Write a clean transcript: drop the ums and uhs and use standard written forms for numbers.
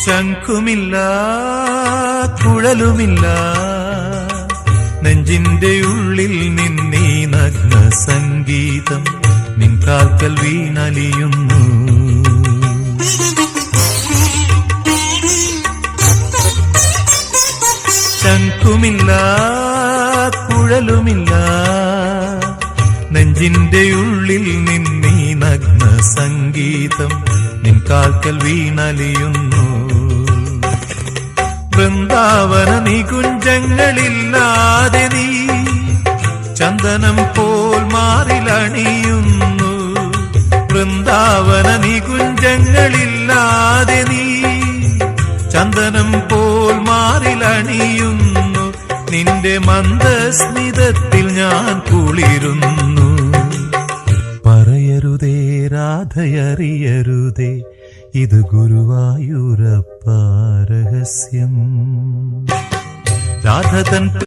ശംഖുമില്ല കുഴലുമില്ല നെഞ്ചിന്റെ ഉള്ളിൽ നിന്നീ നഗ്ന സംഗീതം നിൻ കാൽക്കൽ വീണലിയുന്നു. ശംഖുമില്ല കുഴലുമില്ല നെഞ്ചിന്റെ ഉള്ളിൽ നിന്നീ നഗ്ന സംഗീതം നിൻ കാൽക്കൽ വീണലിയുന്നു. വൃന്ദാവന നികുഞ്ചങ്ങളില്ലാതെ നീ ചന്ദനം പോൽ മാറിലണിയുന്നു. വൃന്ദാവന നികുഞ്ചങ്ങളില്ലാതെ നീ ചന്ദനം പോൽ മാറിലണിയുന്നു. നിന്റെ മന്ദസ്മിതത്തിൽ ഞാൻ കുളിരുന്നു. പറയരുതേ രാധയറിയരുതേ ഇത് ഗുരുവായൂരപ്പ രഹസ്യം. രാധ തൻ